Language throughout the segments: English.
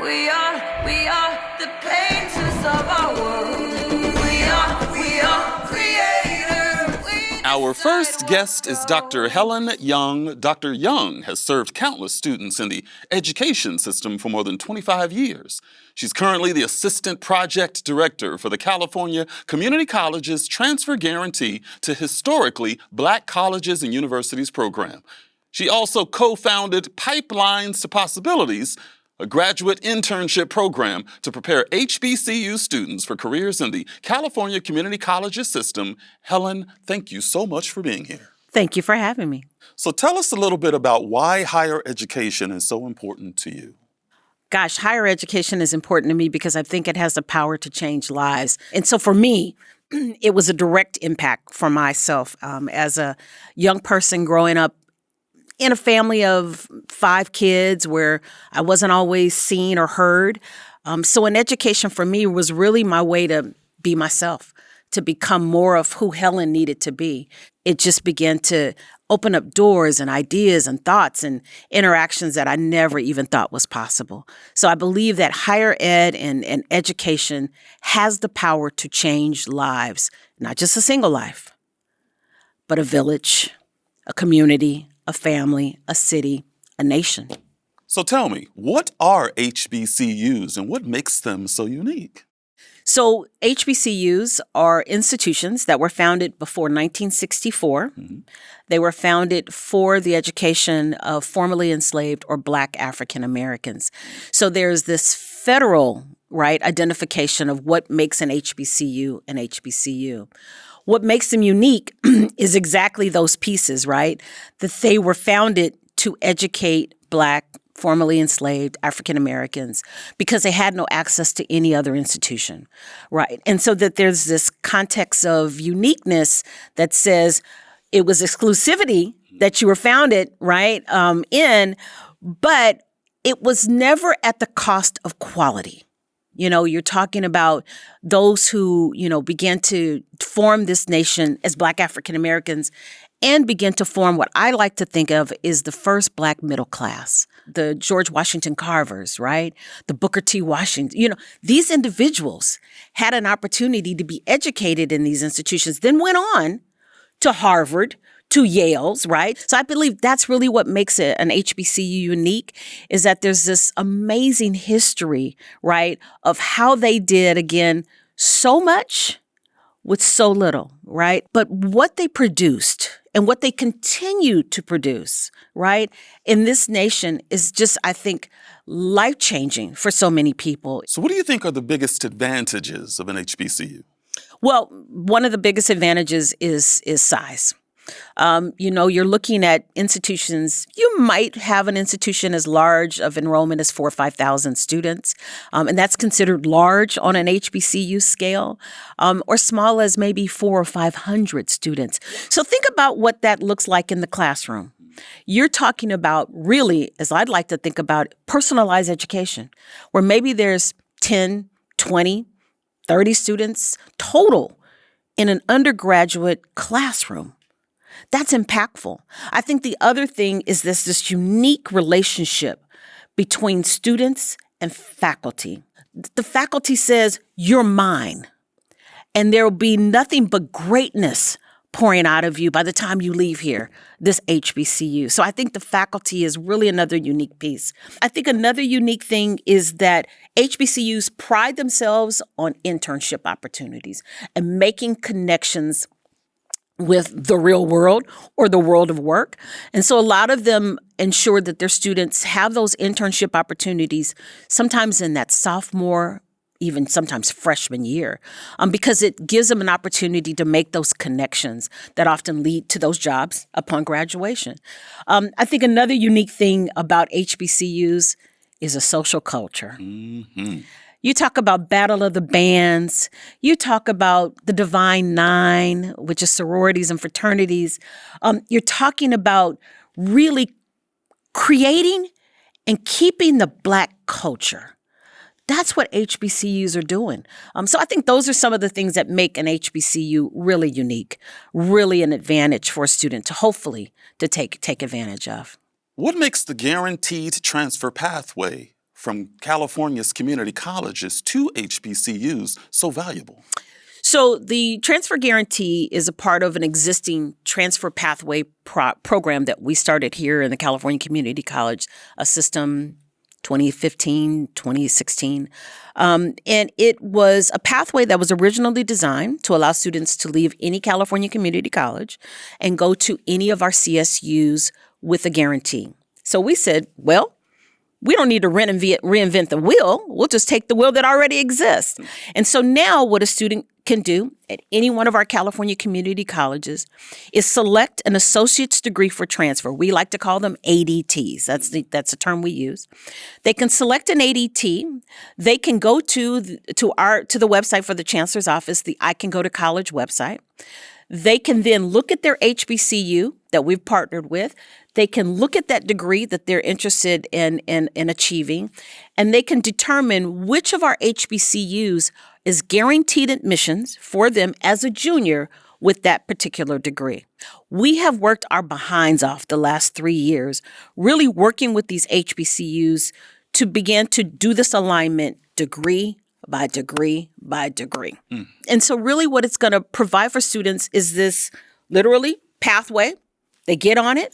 We are the painters of our world. We are creators. Our first guest is Dr. Helen Young. Dr. Young has served countless students in the education system for more than 25 years. She's currently the Assistant Project Director for the California Community Colleges Transfer Guarantee to Historically Black Colleges and Universities program. She also co-founded Pipelines to Possibilities, a graduate internship program to prepare HBCU students for careers in the California Community Colleges system. Helen, thank you so much for being here. Thank you for having me. So tell us a little bit about why higher education is so important to you. Gosh, higher education is important to me because I think it has the power to change lives. And so for me, it was a direct impact for myself as a young person growing up in a family of 5 kids where I wasn't always seen or heard. So an education for me was really my way to be myself, to become more of who Helen needed to be. It just began to open up doors and ideas and thoughts and interactions that I never even thought was possible. So I believe that higher ed and education has the power to change lives, not just a single life, but a village, a community, a family, a city, a nation. So tell me, what are HBCUs and what makes them so unique? So HBCUs are institutions that were founded before 1964. Mm-hmm. They were founded for the education of formerly enslaved or Black African Americans. So there's this federal, identification of what makes an HBCU an HBCU. What makes them unique is exactly those pieces, right? That they were founded to educate Black, formerly enslaved African Americans because they had no access to any other institution, right? And so that there's this context of uniqueness that says it was exclusivity that you were founded, in, but it was never at the cost of quality. You know, you're talking about those who, began to form this nation as Black African Americans and begin to form what I like to think of is the first Black middle class, the George Washington Carvers, right? The Booker T. Washington. These individuals had an opportunity to be educated in these institutions, then went on to Harvard, to Yale's, right? So I believe that's really what makes it an HBCU unique is that there's this amazing history, right, of how they did, again, so much with so little, right? But what they produced and what they continue to produce, right, in this nation is just, I think, life-changing for so many people. So what do you think are the biggest advantages of an HBCU? Well, one of the biggest advantages is size. You're looking at institutions, you might have an institution as large of enrollment as 4,000 or 5,000 students, and that's considered large on an HBCU scale, or small as maybe 400 or 500 students. So think about what that looks like in the classroom. You're talking about really, as I'd like to think about, personalized education, where maybe there's 10, 20, 30 students total in an undergraduate classroom. That's impactful. I think the other thing is this unique relationship between students and faculty. The faculty says, you're mine, and there will be nothing but greatness pouring out of you by the time you leave here, this HBCU. So I think the faculty is really another unique piece. I think another unique thing is that HBCUs pride themselves on internship opportunities and making connections with the real world or the world of work. And so a lot of them ensure that their students have those internship opportunities, sometimes in that sophomore, even sometimes freshman year, because it gives them an opportunity to make those connections that often lead to those jobs upon graduation. I think another unique thing about HBCUs is a social culture. Mm-hmm. You talk about Battle of the Bands. You talk about the Divine Nine, which is sororities and fraternities. You're talking about really creating and keeping the Black culture. That's what HBCUs are doing. So I think those are some of the things that make an HBCU really unique, really an advantage for a student to hopefully to take advantage of. What makes the guaranteed transfer pathway from California's community colleges to HBCUs so valuable? So the transfer guarantee is a part of an existing transfer pathway program that we started here in the California Community College system 2015, 2016. And it was a pathway that was originally designed to allow students to leave any California community college and go to any of our CSUs with a guarantee. So we said, well, we don't need to reinvent the wheel. We'll just take the wheel that already exists. And so now what a student can do at any one of our California community colleges is select an associate's degree for transfer. We like to call them ADTs. That's the term we use. They can select an ADT. They can go to the website for the chancellor's office, the I Can Go to College website. They can then look at their HBCU that we've partnered with. They can look at that degree that they're interested in achieving, and they can determine which of our HBCUs is guaranteed admissions for them as a junior with that particular degree. We have worked our behinds off the last 3 years, really working with these HBCUs to begin to do this alignment degree by degree by degree. And so really what it's going to provide for students is this literally pathway. They get on it,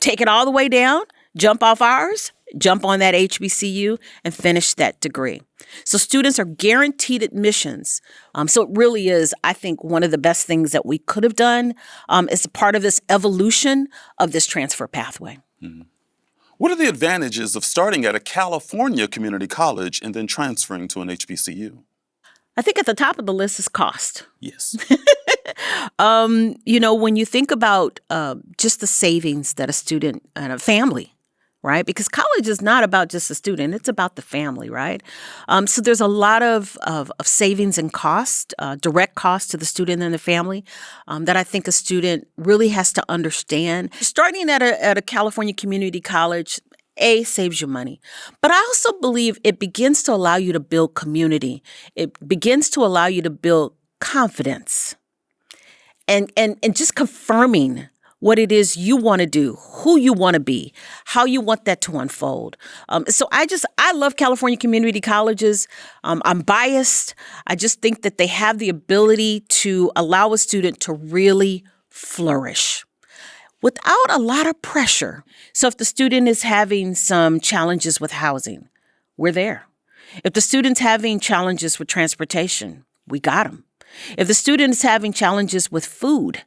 take it all the way down, jump off ours, jump on that HBCU, and finish that degree. So students are guaranteed admissions. So it really is, I think, one of the best things that we could have done as a part of this evolution of this transfer pathway. What are the advantages of starting at a California community college and then transferring to an HBCU? I think at the top of the list is cost. Yes. When you think about just the savings that a student and a family, right? Because college is not about just a student, it's about the family, right? So there's a lot of savings and cost, direct cost to the student and the family that I think a student really has to understand. Starting at a California community college, saves you money. But I also believe it begins to allow you to build community. It begins to allow you to build confidence and just confirming what it is you want to do, who you want to be, how you want that to unfold. So I love California community colleges. I'm biased. I just think that they have the ability to allow a student to really flourish without a lot of pressure. So if the student is having some challenges with housing, we're there. If the student's having challenges with transportation, we got them. If the student is having challenges with food,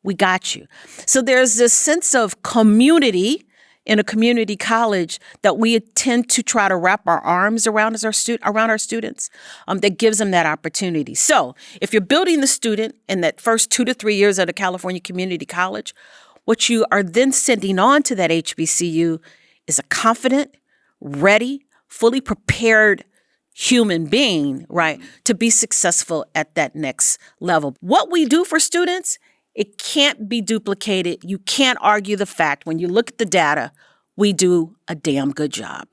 we got you. So there's this sense of community in a community college that we tend to try to wrap our arms around around our students that gives them that opportunity. So if you're building the student in that first 2 to 3 years at a California community college, what you are then sending on to that HBCU is a confident, ready, fully prepared human being, right, to be successful at that next level. What we do for students, it can't be duplicated. You can't argue the fact. When you look at the data, we do a damn good job.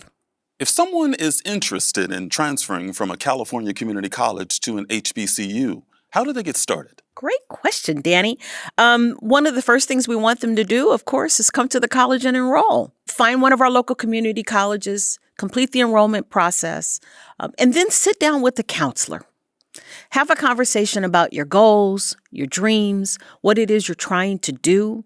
If someone is interested in transferring from a California community college to an HBCU, how do they get started? Great question, Danny. One of the first things we want them to do, of course, is come to the college and enroll. Find one of our local community colleges, complete the enrollment process, and then sit down with the counselor. Have a conversation about your goals, your dreams, what it is you're trying to do.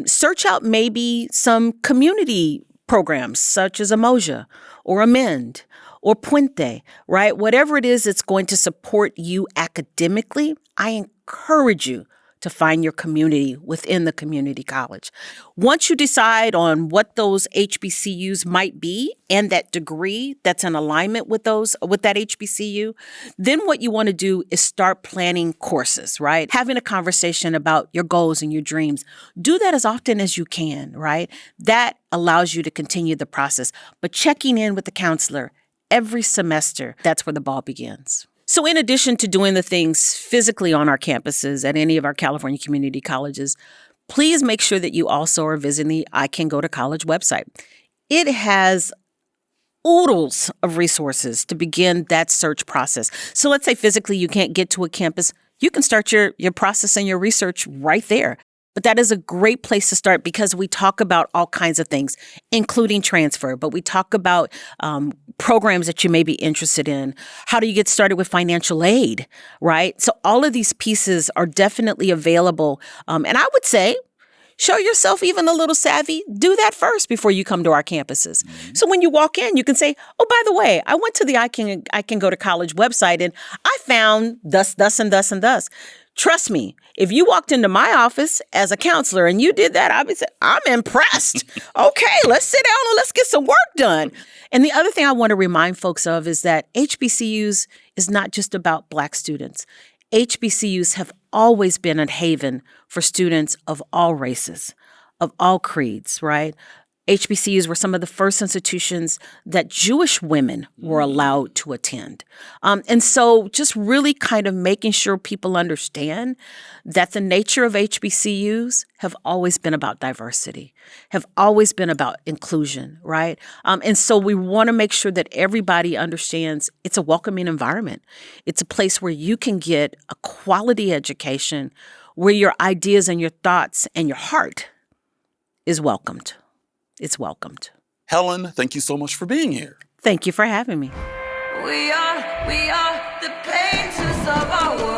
Search out maybe some community programs such as Emoja or Amend or Puente, right? Whatever it is that's going to support you academically, I encourage you to find your community within the community college. Once you decide on what those HBCUs might be and that degree that's in alignment with that HBCU, then what you want to do is start planning courses, right? Having a conversation about your goals and your dreams. Do that as often as you can, right? That allows you to continue the process. But checking in with the counselor every semester, that's where the ball begins. So in addition to doing the things physically on our campuses at any of our California community colleges, please make sure that you also are visiting the I Can Go to College website. It has oodles of resources to begin that search process. So let's say physically you can't get to a campus, you can start your process and your research right there. But that is a great place to start because we talk about all kinds of things, including transfer, but we talk about programs that you may be interested in. How do you get started with financial aid, right? So all of these pieces are definitely available. And I would say, show yourself even a little savvy. Do that first before you come to our campuses. So when you walk in, you can say, oh, by the way, I went to the I Can Go to College website and I found thus, and thus, and thus. Trust me, if you walked into my office as a counselor and you did that, I'd be saying, I'm impressed. Okay, let's sit down and let's get some work done. And the other thing I want to remind folks of is that HBCUs is not just about Black students. HBCUs have always been a haven for students of all races, of all creeds, right? HBCUs were some of the first institutions that Jewish women were allowed to attend. And so just really kind of making sure people understand that the nature of HBCUs have always been about diversity, have always been about inclusion, right? And so we want to make sure that everybody understands it's a welcoming environment. It's a place where you can get a quality education, where your ideas and your thoughts and your heart is welcomed. It's welcomed. Helen, thank you so much for being here. Thank you for having me. We are the painters of our world.